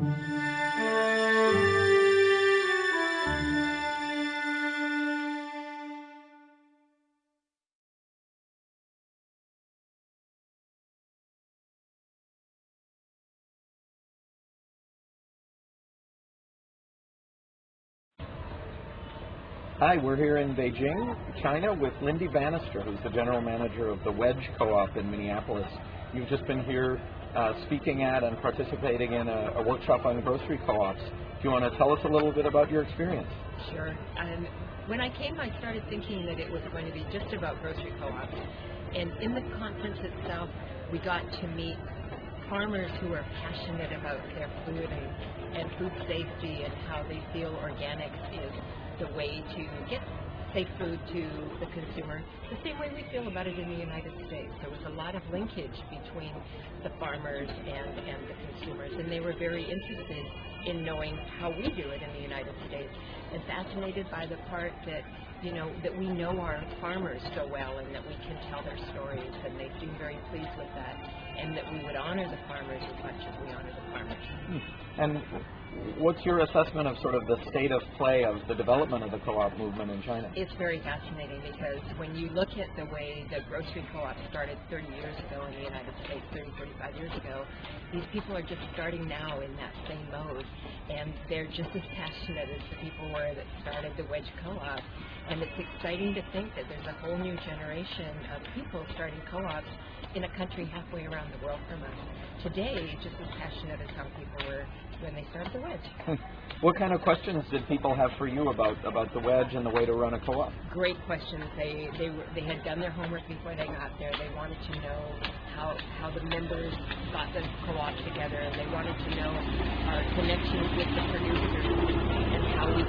Hi, we're here in Beijing, China, with Lindy Bannister, who's the general manager of the Wedge co-op in Minneapolis. You've just been here speaking at and participating in a workshop on grocery co-ops. Do you want to tell us a little bit about your experience? Sure. When I came, I started thinking that it was going to be just about grocery co-ops. And in the conference itself, we got to meet farmers who are passionate about their food and food safety and how they feel organics is the way to get safe food to the consumer, the same way we feel about it in the United States. There was a lot of linkage between the farmers and the consumers, and they were very interested in knowing how we do it in the United States, and fascinated by the part that, you know, that we know our farmers so well and that we can tell their stories, and they seem very pleased with that, and that we would honor the farmers as much as we honor the farmers. And what's your assessment of sort of the state of play of the development of the co-op movement in China? It's very fascinating because when you look at the way the grocery co-op started 30 years ago in the United States, 35 years ago, these people are just starting now in that same mode, and they're just as passionate as the people were that started the Wedge co-op. And it's exciting to think that there's a whole new generation of people starting co-ops in a country halfway around the world from us today, just as passionate as how people were when they started the Wedge. What kind of questions did people have for you about the Wedge and the way to run a co-op? Great questions. They had done their homework before they got there. They wanted to know how the members got the co-op together. They wanted to know our connections with the producers and how we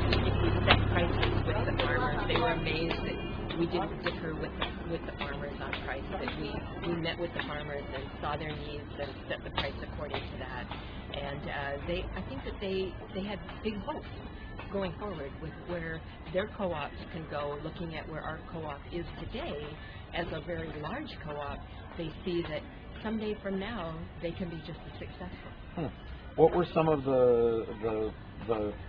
set prices with the farmers. They were amazed that we didn't differ with the farmers on price, that we met with the farmers and saw their needs and set the price according to that. And I think that they had big hopes going forward with where their co-ops can go. Looking at where our co-op is today as a very large co-op, they see that someday from now they can be just as successful. What were some of the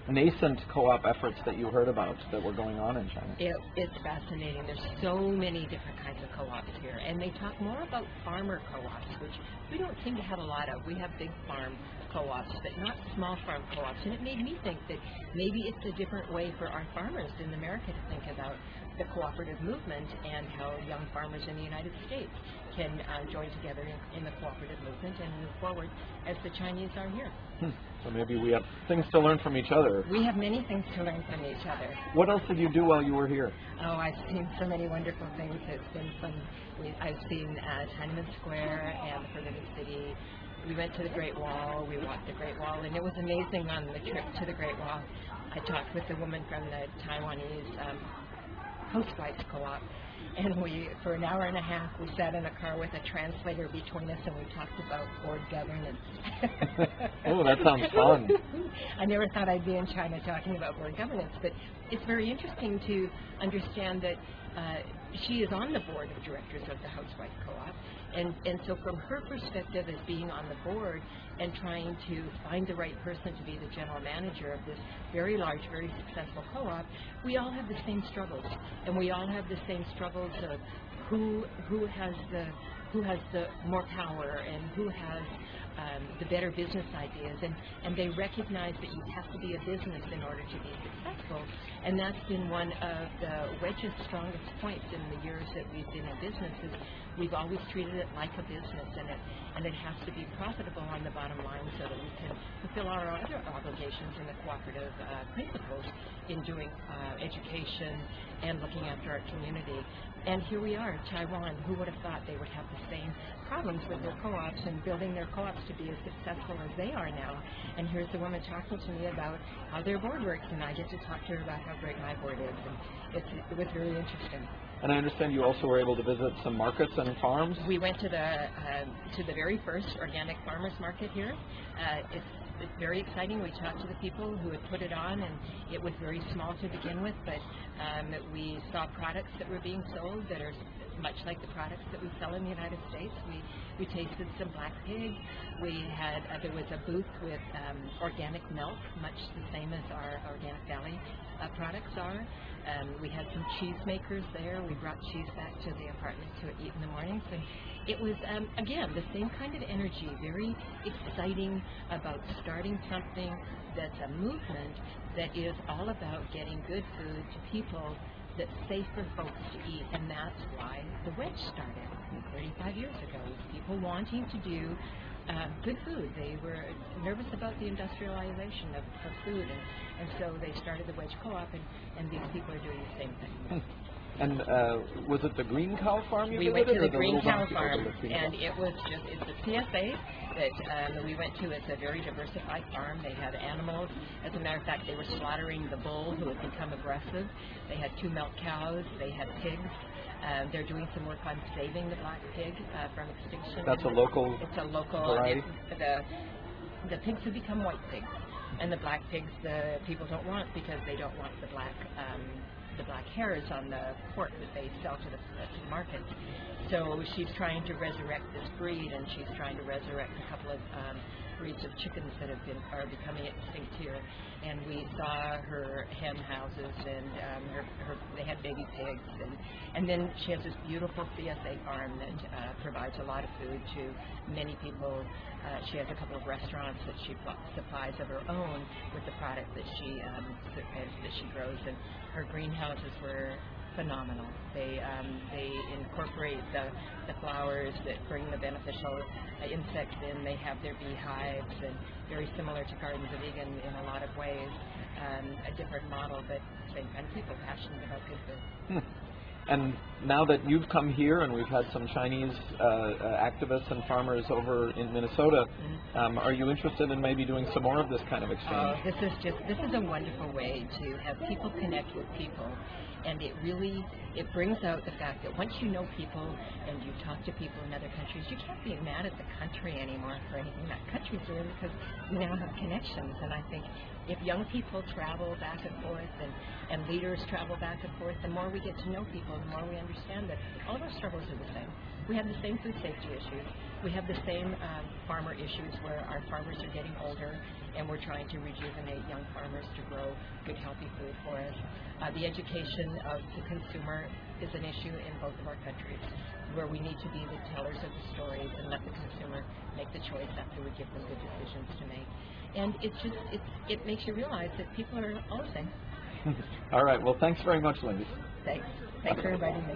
nascent co-op efforts that you heard about that were going on in China? It's fascinating. There's so many different kinds of co-ops here, and they talk more about farmer co-ops, which we don't seem to have a lot of. We have big farm co-ops, but not small farm co-ops, and it made me think that maybe it's a different way for our farmers in America to think about the cooperative movement and how young farmers in the United States can join together in the cooperative movement and move forward as the Chinese are here. So maybe we have things to learn from each other. We have many things to learn from each other. What else did you do while you were here? Oh, I've seen so many wonderful things. It's been fun. I've seen Tiananmen Square and the Forbidden City. We went to the Great Wall. We walked the Great Wall, and it was amazing on the trip to the Great Wall. I talked with a woman from the Taiwanese Housewives Co-op, and for an hour and a half, we sat in a car with a translator between us, and we talked about board governance. Oh, that sounds fun. I never thought I'd be in China talking about board governance, but it's very interesting to understand that she is on the board of directors of the Housewife Co-op, and so from her perspective as being on the board and trying to find the right person to be the general manager of this very large, very successful co-op, we all have the same struggles, and we all have the same struggles of who has the more power and who has the better business ideas, and they recognize that you have to be a business in order to be successful, and that's been one of the Wedge's strongest points in the years that we've been in business. Is we've always treated it like a business, and it has to be profitable on the bottom line so that we can fulfill our other obligations in the cooperative principles in doing education and looking after our community. And here we are, Taiwan. Who would have thought they would have the same problems with their co-ops and building their co-ops to be as successful as they are now? And here's the woman talking to me about how their board works, and I get to talk to her about how great my board is. And it was really interesting. And I understand you also were able to visit some markets and farms? We went to the very first organic farmers market here. It's very exciting. We talked to the people who had put it on, and it was very small to begin with, but we saw products that were being sold that are much like the products that we sell in the United States. We tasted some black pig. We had there was a booth with organic milk, much the same as our Organic Valley products are. We had some cheese makers there. We brought cheese back to the apartment to eat in the mornings. And it was, again, the same kind of energy, very exciting about starting something that's a movement that is all about getting good food to people that's safe for folks to eat. And that's why the Wedge started 35 years ago, with people wanting to do good food. They were nervous about the industrialization of food, and so they started the Wedge Co-op, and these people are doing the same thing. And was it the Green Cow Farm you We went to the Green Cow Cow Farm, and it was just, it's a CSA that we went to. It's a very diversified farm. They had animals. As a matter of fact, they were slaughtering the bull who had become aggressive. They had 2 milk cows. They had pigs. They're doing some work on saving the black pig from extinction. That's a local. It's a local variety? The pigs have become white pigs, and the black pigs the people don't want because they don't want the black hairs on the pork that they sell to the market. So she's trying to resurrect this breed, and she's trying to resurrect a couple of breeds of chickens that are becoming extinct here. And we saw her hen houses, and they had baby pigs, and then she has this beautiful CSA farm that provides a lot of food to many people. She has a couple of restaurants that she supplies of her own with the product that she grows, and her greenhouses were phenomenal. They incorporate the flowers that bring the beneficial insects in. They have their beehives, and very similar to Gardens of Vegan in a lot of ways. A different model, but same kind of people passionate about good food. And now that you've come here, and we've had some Chinese activists and farmers over in Minnesota, are you interested in maybe doing some more of this kind of exchange? This is a wonderful way to have people connect with people, and it brings out the fact that once you know people and you talk to people in other countries, you can't be mad at the country anymore for anything that country's doing, because we now have connections. And I think if young people travel back and forth and leaders travel back and forth, the more we get to know people, the more we understand that all of our struggles are the same. We have the same food safety issues. We have the same farmer issues where our farmers are getting older, and we're trying to rejuvenate young farmers to grow good, healthy food for us. The education of the consumer is an issue in both of our countries, where we need to be the tellers of the stories and let the consumer make the choice after we give them good decisions to make. And it makes you realize that people are all the same. All right. Well, thanks very much, Lindy. Thanks for inviting me.